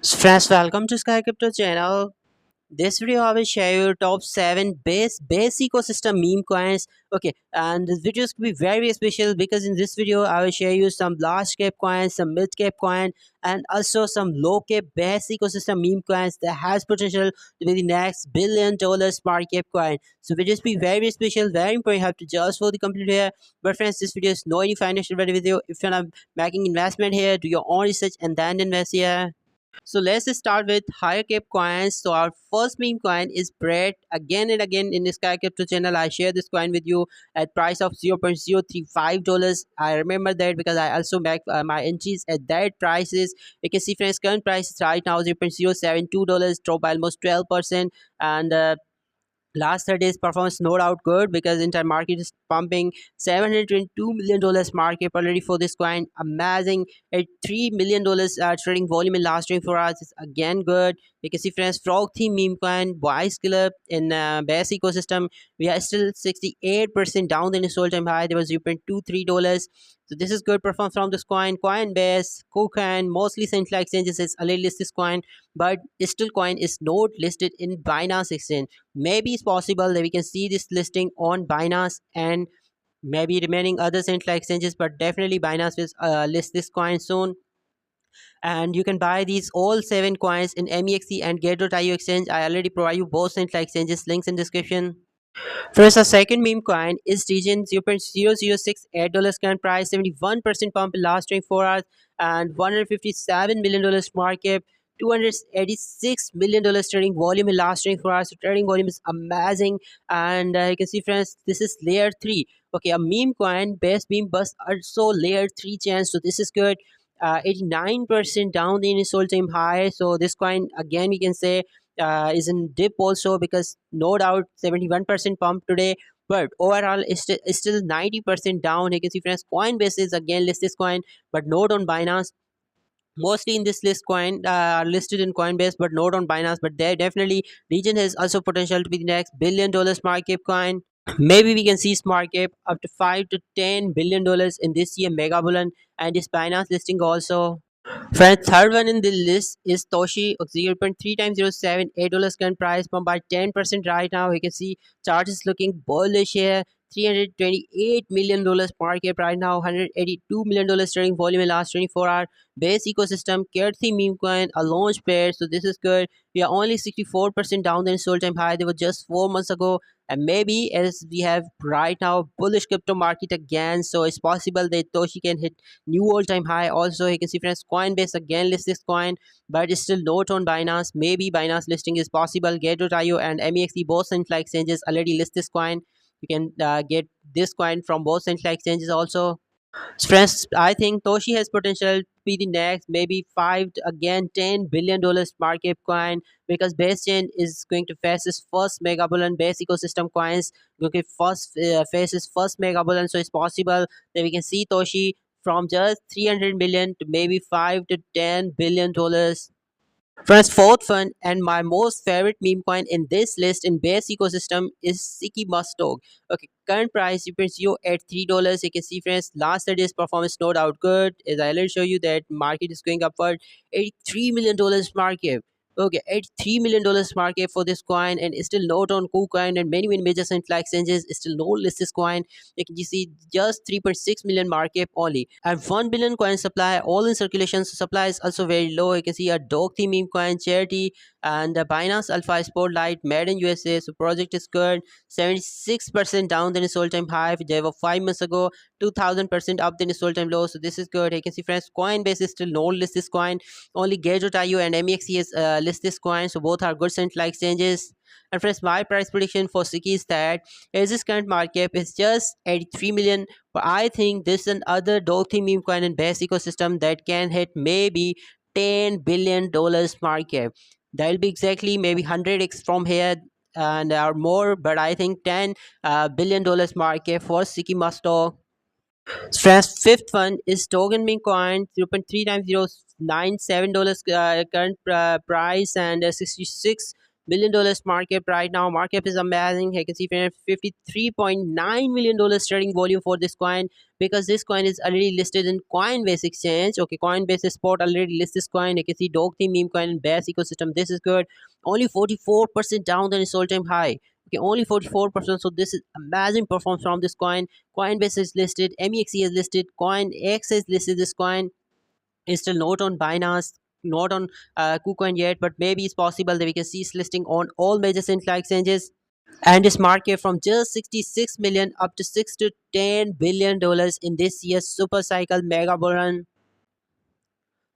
So friends, welcome to Sky Crypto channel. This video I will share you top 7 base ecosystem meme coins. Okay, and this video is going to be very special because in this video I will share you some large cap coins, some mid cap coin, and also some low cap base ecosystem meme coins that has potential to be the next $1 billion market cap coin. So video is be very special, very important. You have to just for the complete here. But friends, this video is no any financial video. If you're not making investment here, do your own research and then invest here. So let's start with higher cap coins. So our first meme coin is bread. Again and again in the Sky Crypto channel, I share this coin with you at price of $0.035. I remember that because I also make my entries at that prices. You can see friends, current price is right now $0.072, drop by almost 12%, and last 30 days performance no doubt good because entire market is pumping $722 million market already for this coin. Amazing at $3 million trading volume in last 24 hours is again good. You can see friends, frog theme meme coin wise killer in base ecosystem. We are still 68% down than its all-time high. There was $0.23. So this is good performance from this coin. Coinbase, KuCoin, mostly central exchanges is already list this coin, but still coin is not listed in Binance exchange. Maybe it's possible that we can see this listing on Binance and maybe remaining other central exchanges, but definitely Binance will list this coin soon. And you can buy these all 7 coins in MEXC and Get.io exchange. I already provide you both central exchanges links in description. First, our second meme coin is region $0.0068 current price, 71% pump in last 24 hours, and $157 million market, $286 million trading volume in last 24 hours. So trading volume is amazing, and you can see, friends, this is layer 3. Okay, a meme coin, best meme bus also layer 3 chance, so this is good. 89% down in its all-time high. So this coin again we can say is in dip also because no doubt 71% pump today, but overall it's still 90% down. You can see friends, Coinbase is again list this coin but not on Binance. Mostly in this list coin are listed in Coinbase but not on Binance, but there definitely region has also potential to be the next $1 billion market coin. Maybe we can see smart cap up to $5 to $10 billion in this year mega bullion and this Binance listing also. Friends, third one in the list is Toshi, 0.3 times 0.78 current price, pumped by 10% right now. You can see chart is looking bullish here. $328 million market right now, $182 million trading volume in last 24 hours. Base ecosystem, Kerthi meme coin, a launch pair, so this is good. We are only 64% down than its all-time high. They were just 4 months ago, and maybe as we have right now bullish crypto market again, so it's possible that Toshi can hit new all-time high. Also you can see friends, Coinbase again list this coin but it's still not on Binance. Maybe Binance listing is possible. Get.io and MEXC both central exchanges already list this coin. You can get this coin from both central exchanges also. So friends, I think Toshi has potential to be the next maybe 5 to again $10 billion market coin because base chain is going to face its first mega bullion. Base ecosystem coins going to first face its first mega bullion, so it's possible that we can see Toshi from just 300 million to maybe 5 to $10 billion. Friends, fourth one and my most favorite meme coin in this list in base ecosystem is Siki Mustog. Okay, current price you can see at $3. You can see friends, last 30 days performance no doubt good. As I will show you that market is going upward. $83 million market. Okay, $83 million market for this coin and it's still not on KuCoin and many major central exchanges. It's still no list this coin. You can see just 3.6 million market only and 1 billion coin supply all in circulation. So supply is also very low. You can see a dog theme meme coin, charity, and the Binance Alpha Spotlight made in USA. So project is good. 76% down than its all-time high. They were 5 months ago. 2000% up than its all-time low. So this is good. You can see friends, Coinbase is still no list this coin. Only Gauge.io and MEXC is list this coin. So both are good central exchanges. And friends, my price prediction for Siki is that as this current market cap is just 83 million, but I think this is another Dolphin meme coin and base ecosystem that can hit maybe $10 billion market. That will be exactly maybe 100x from here and or more, but I think $10 billion market for Siki Musto. Stress fifth one is token meme coin, 0.3 times $0.97 current price and 66 million dollars market right now. Market is amazing. You can see $53.9 million trading volume for this coin, because this coin is already listed in Coinbase exchange. Okay, Coinbase spot already lists this coin. You can see Dog Theme meme coin in Bass ecosystem. This is good. Only 44% down than its all-time high. Okay, only 44%. So this is amazing performance from this coin. Coinbase is listed, MEXC is listed, CoinX is listed. This coin is still not on Binance, not on KuCoin yet, but maybe it's possible that we can see its listing on all major central exchanges. And its market from just 66 million up to 6 to 10 billion dollars in this year's super cycle mega bull run.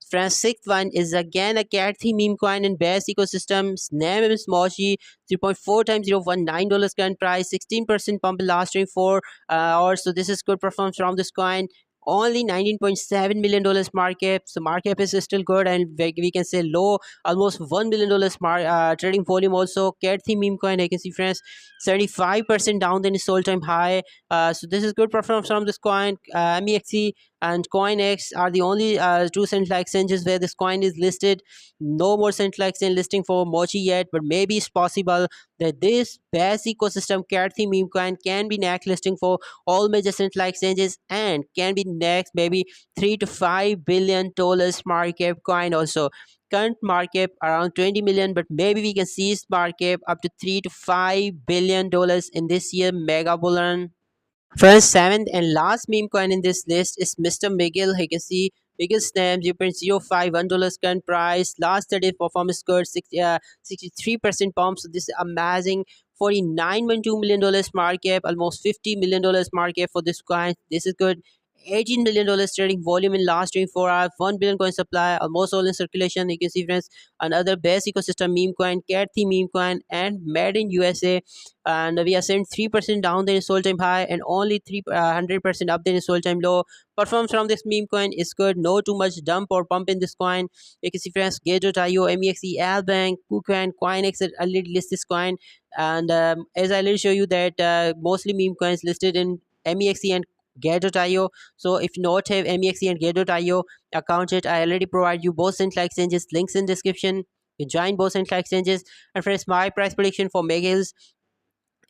Friends, sixth one is again a cat theme meme coin in Bears ecosystem. Its name is Mochi. 3.4 times $0.19 current price. 16% pump in last 24 hours. So this is good performance from this coin. Only $19.7 million market. So market is still good, and we can say low, almost $1 billion trading volume. Also, cat theme meme coin. I can see, friends, 75% down than its all-time high. So this is good performance from this coin. MEXC and CoinX are the only two central exchanges where this coin is listed. No more central exchange listing for Mochi yet, but maybe it's possible that this Bass ecosystem cat theme meme coin can be next listing for all major central exchanges, and can be next maybe $3 to $5 billion market coin also. Current market around 20 million, but maybe we can see its market up to $3 to $5 billion in this year mega bull run. Friends, seventh and last meme coin in this list is Mr. Miguel. You can see Miguel Snap $0.051 current price. Last 30 performance score 63% pump. So this is amazing. $49.2 million market, almost $50 million market for this coin. This is good. $18 billion trading volume in last 24 hours. 1 billion coin supply, almost all in circulation. You can see, friends, another base ecosystem meme coin, cat theme meme coin, and made in USA. And we are seeing 3% down than its all-time high, and only 300% up than its all-time low. Performance from this meme coin is good. No too much dump or pump in this coin. You can see, friends, Gate.io, MEXC, Albank, KuCoin, CoinX already list this coin. And as I will show you that mostly meme coins listed in MEXC and Gate.io. So if you not have MEXC and Gate.io account yet, I already provide you both central exchanges links in description. You join both central exchanges. And friends, my price prediction for Megals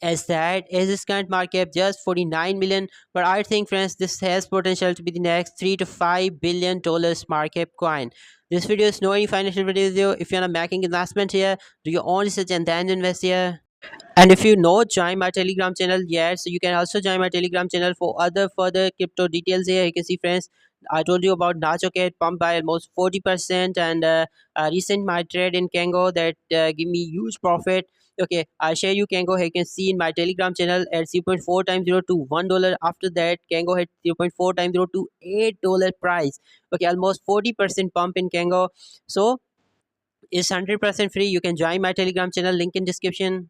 as that is its current market just 49 million, but I think, friends, this has potential to be the next $3 to $5 billion market coin. This video is no any financial video. If you're not making investment here, do your own research and then invest here. And if you not join my Telegram channel yet, so you can also join my Telegram channel for other further crypto details here. You can see, friends, I told you about Nachocat pumped by almost 40%, and recent my trade in Kango that give me huge profit. Okay, I'll share you Kango. You can see in my Telegram channel at 0.4 times 0 to $1. After that, Kango had 0.4 times 0 to $8 price. Okay, almost 40% pump in Kango. So it's 100% free. You can join my Telegram channel, link in description.